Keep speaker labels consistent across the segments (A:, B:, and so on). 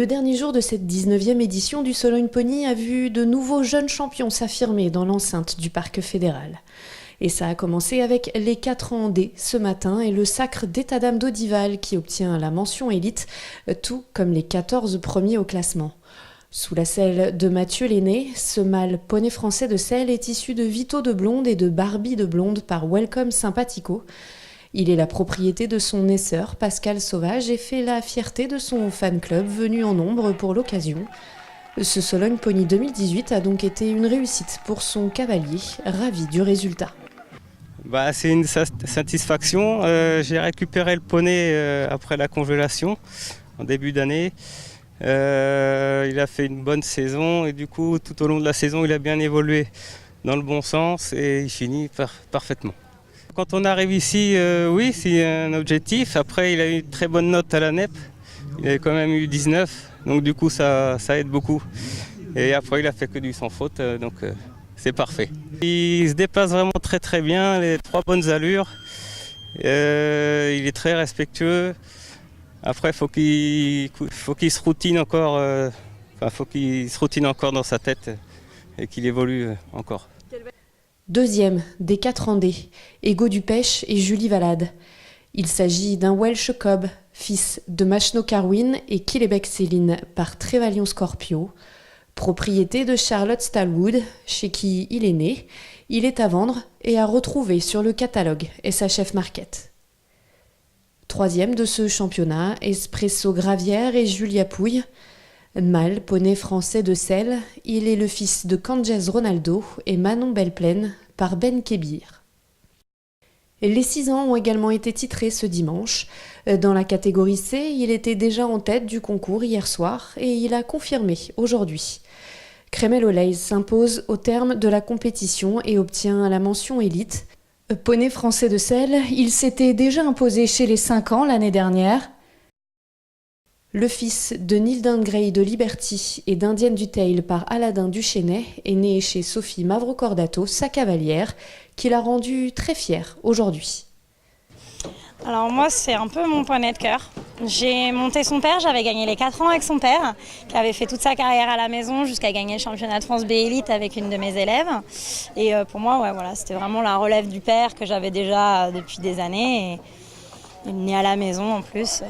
A: Le dernier jour de cette 19e édition du Sologne Pony a vu de nouveaux jeunes champions s'affirmer dans l'enceinte du Parc fédéral. Et ça a commencé avec les 4 ans D ce matin et le sacre d'État d'âme d'Audival qui obtient la mention élite, tout comme les 14 premiers au classement. Sous la selle de Mathieu Lenné, ce mâle poney français de selle est issu de Vito de Blonde et de Barbie de Blonde par Welcome Sympathico. Il est la propriété de son naisseur, Pascal Sauvage, et fait la fierté de son fan club venu en nombre pour l'occasion. Ce Sologne Pony 2018 a donc été une réussite pour son cavalier, ravi du résultat.
B: C'est une satisfaction. J'ai récupéré le poney après la congélation en début d'année. Il a fait une bonne saison et du coup tout au long de la saison il a bien évolué dans le bon sens et il finit parfaitement. Quand on arrive ici, oui, c'est un objectif. Après, il a eu une très bonne note à la NEP. Il avait quand même eu 19, donc du coup, ça aide beaucoup. Et après, il a fait que du sans faute, donc c'est parfait. Il se déplace vraiment très très bien, les 3 bonnes allures. Il est très respectueux. Après, faut qu'il se routine encore. Faut qu'il se routine encore dans sa tête et qu'il évolue encore.
A: Deuxième des 4 Andés, Ego Dupèche et Julie Valade. Il s'agit d'un Welsh Cob, fils de Machno Carwin et Killebec Céline par Trevalion Scorpio. Propriété de Charlotte Stallwood, chez qui il est né, il est à vendre et à retrouver sur le catalogue SHF Market. Troisième de ce championnat, Espresso Gravière et Julia Pouille. Mâle poney français de selle, il est le fils de Canjez Ronaldo et Manon Belleplaine par Ben Kébir. Les 6 ans ont également été titrés ce dimanche. Dans la catégorie C, il était déjà en tête du concours hier soir et il a confirmé aujourd'hui. Crémel Olaise s'impose au terme de la compétition et obtient la mention élite. Poney français de selle, il s'était déjà imposé chez les 5 ans l'année dernière. Le fils de Neil Dungrey de Liberty et d'Indienne du Tail par Aladin Duchesnay est né chez Sophie Mavrocordato, sa cavalière, qui l'a rendu très fière aujourd'hui.
C: Alors moi, c'est un peu mon poney de cœur. J'ai monté son père, j'avais gagné les 4 ans avec son père, qui avait fait toute sa carrière à la maison jusqu'à gagner le championnat de France B Elite avec une de mes élèves. Et pour moi, c'était vraiment la relève du père que j'avais déjà depuis des années. Et il est né à la maison en plus.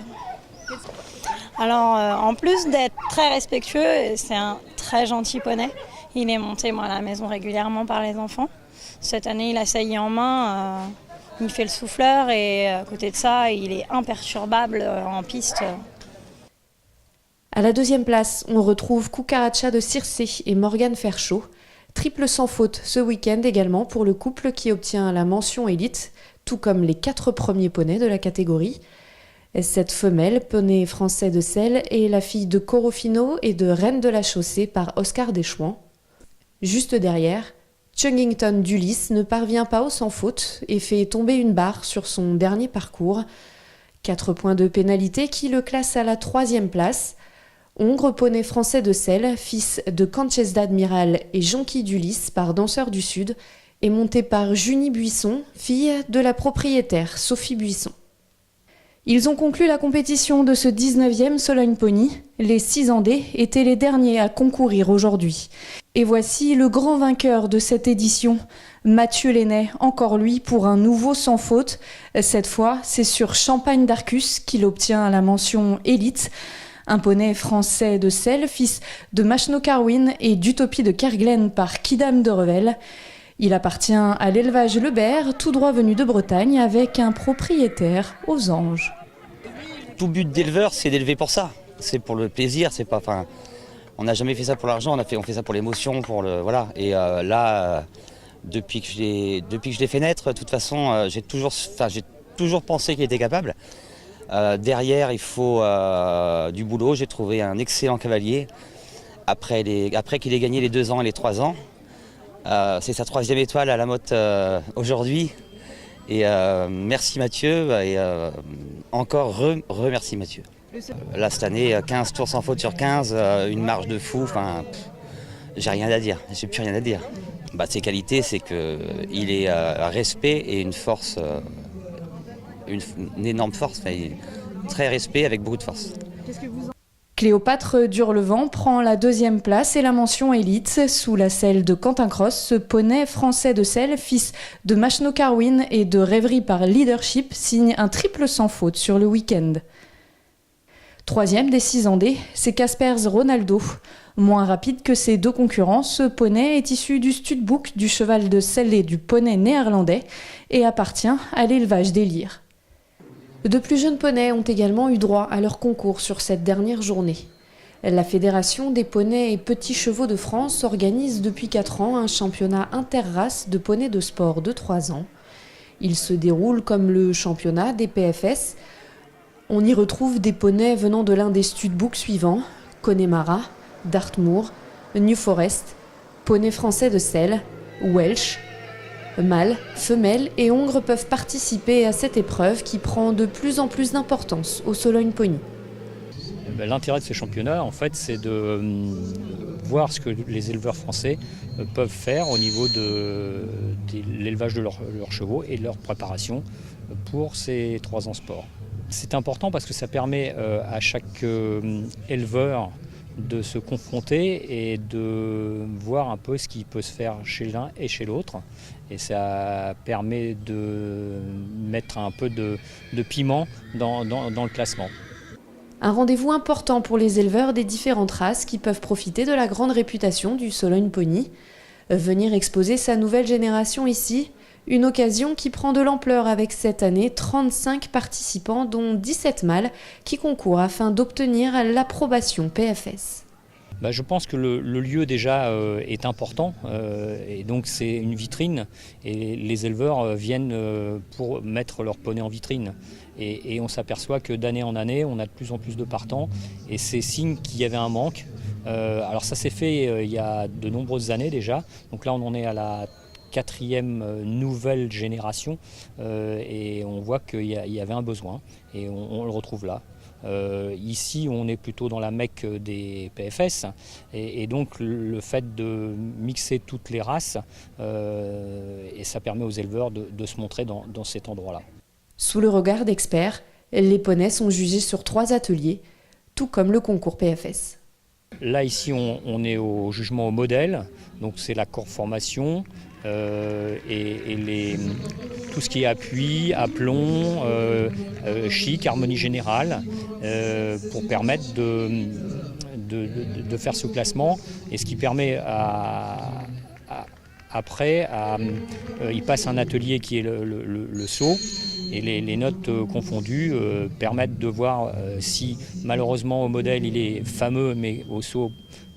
C: Alors, en plus d'être très respectueux, c'est un très gentil poney. Il est monté à la maison régulièrement par les enfants. Cette année, il a saillie en main, il fait le souffleur et à côté de ça, il est imperturbable en piste.
A: À la 2e place, on retrouve Cucaracha de Circé et Morgane Ferchaud. Triple sans faute ce week-end également pour le couple qui obtient la mention élite, tout comme les 4 premiers poneys de la catégorie. Cette femelle, poney français de selle, est la fille de Corofino et de Reine de la Chaussée par Oscar Deschouans. Juste derrière, Chungington d'Ulysse ne parvient pas au sans faute et fait tomber une barre sur son dernier parcours. 4 points de pénalité qui le classent à la 3e place. Hongre, poney français de selle, fils de Canches d'Admiral et Jonquille d'Ulysse par Danseur du Sud, est monté par Junie Buisson, fille de la propriétaire Sophie Buisson. Ils ont conclu la compétition de ce 19e Sologne Pony. Les 6 Andés étaient les derniers à concourir aujourd'hui. Et voici le grand vainqueur de cette édition, Mathieu Lenné, encore lui pour un nouveau sans faute. Cette fois, c'est sur Champagne d'Arcus qu'il obtient la mention élite. Un poney français de selle, fils de Machno Carwin et d'Utopie de Kerglen par Kidam de Revel. Il appartient à l'élevage Lebert, tout droit venu de Bretagne, avec un propriétaire aux anges.
D: Tout but d'éleveur, c'est d'élever pour ça. C'est pour le plaisir, c'est pas. On n'a jamais fait ça pour l'argent, on fait ça pour l'émotion, pour le voilà. Et là, depuis que je l'ai fait naître, de toute façon, j'ai toujours pensé qu'il était capable. Derrière, il faut du boulot. J'ai trouvé un excellent cavalier. Après qu'il ait gagné les 2 ans et les 3 ans. C'est sa 3e étoile à la motte aujourd'hui. Et merci Mathieu, et encore remercie Mathieu. Là cette année, 15 tours sans faute sur 15, une marge de fou, j'ai rien à dire, j'ai plus rien à dire. Ses qualités, c'est qu'il est respect et une force, une énorme force, très respect avec beaucoup de force.
A: Cléopâtre d'Hurlevent prend la 2e place et la mention élite sous la selle de Quentin Cross. Ce poney français de selle, fils de Machno Carwin et de Rêverie par Leadership, signe un triple sans faute sur le week-end. 3e des 6 Andés, c'est Caspers Ronaldo. Moins rapide que ses 2 concurrents, ce poney est issu du Studbook, du cheval de selle et du poney néerlandais et appartient à l'élevage des lyres. De plus jeunes poneys ont également eu droit à leur concours sur cette dernière journée. La Fédération des poneys et petits chevaux de France organise depuis 4 ans un championnat interrace de poneys de sport de 3 ans. Il se déroule comme le championnat des PFS. On y retrouve des poneys venant de l'un des studbooks suivants, Connemara, Dartmoor, New Forest, poney français de selle, Welsh. Mâles, femelles et hongres peuvent participer à cette épreuve qui prend de plus en plus d'importance au Sologne Pony.
E: L'intérêt de ce championnat, en fait, c'est de voir ce que les éleveurs français peuvent faire au niveau de l'élevage de leurs chevaux et de leur préparation pour ces 3 ans sport. C'est important parce que ça permet à chaque éleveur de se confronter et de voir un peu ce qui peut se faire chez l'un et chez l'autre. Et ça permet de mettre un peu de piment dans le classement.
A: Un rendez-vous important pour les éleveurs des différentes races qui peuvent profiter de la grande réputation du Sologne Pony. Venir exposer sa nouvelle génération ici, une occasion qui prend de l'ampleur avec cette année 35 participants dont 17 mâles qui concourent afin d'obtenir l'approbation PFS.
E: Je pense que le lieu déjà est important et donc c'est une vitrine et les éleveurs viennent pour mettre leur poney en vitrine et on s'aperçoit que d'année en année on a de plus en plus de partants et c'est signe qu'il y avait un manque. Alors ça s'est fait il y a de nombreuses années déjà, donc là on en est à la 4e nouvelle génération et on voit qu'il y avait un besoin et on le retrouve là. Ici on est plutôt dans la Mecque des PFS et donc le fait de mixer toutes les races et ça permet aux éleveurs de se montrer dans cet endroit-là.
A: Sous le regard d'experts, les poneys sont jugés sur 3 ateliers, tout comme le concours PFS.
E: Là ici on est au jugement au modèle, donc c'est la conformation et tout ce qui est appui, aplomb, chic, harmonie générale, pour permettre de faire ce classement et ce qui permet après, il passe un atelier qui est le saut et les notes confondues permettent de voir si malheureusement au modèle il est fameux mais au saut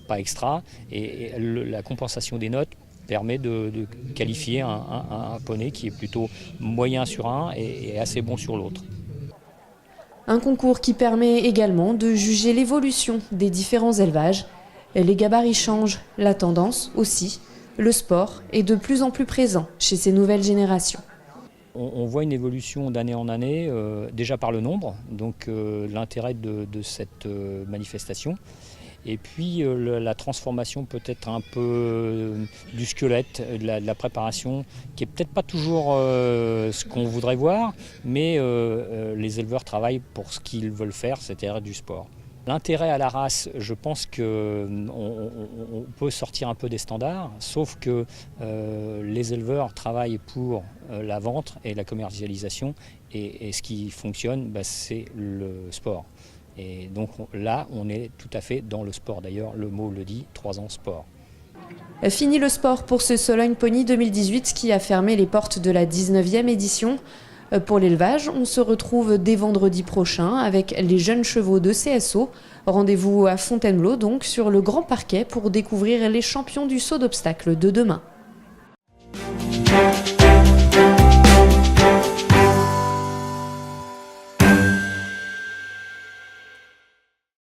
E: pas extra et la compensation des notes permet de qualifier un poney qui est plutôt moyen sur un et assez bon sur l'autre.
A: Un concours qui permet également de juger l'évolution des différents élevages. Les gabarits changent, la tendance aussi. Le sport est de plus en plus présent chez ces nouvelles générations.
E: On voit une évolution d'année en année, déjà par le nombre, donc l'intérêt de cette manifestation. Et puis la transformation peut-être un peu du squelette, de la préparation, qui est peut-être pas toujours ce qu'on voudrait voir, mais les éleveurs travaillent pour ce qu'ils veulent faire, c'est-à-dire du sport. L'intérêt à la race, je pense qu'on peut sortir un peu des standards, sauf que les éleveurs travaillent pour la vente et la commercialisation, et ce qui fonctionne, c'est le sport. Et donc là, on est tout à fait dans le sport. D'ailleurs, le mot le dit, 3 ans sport.
A: Fini le sport pour ce Sologne Pony 2018 qui a fermé les portes de la 19e édition. Pour l'élevage, on se retrouve dès vendredi prochain avec les jeunes chevaux de CSO. Rendez-vous à Fontainebleau, donc sur le grand parquet pour découvrir les champions du saut d'obstacles de demain.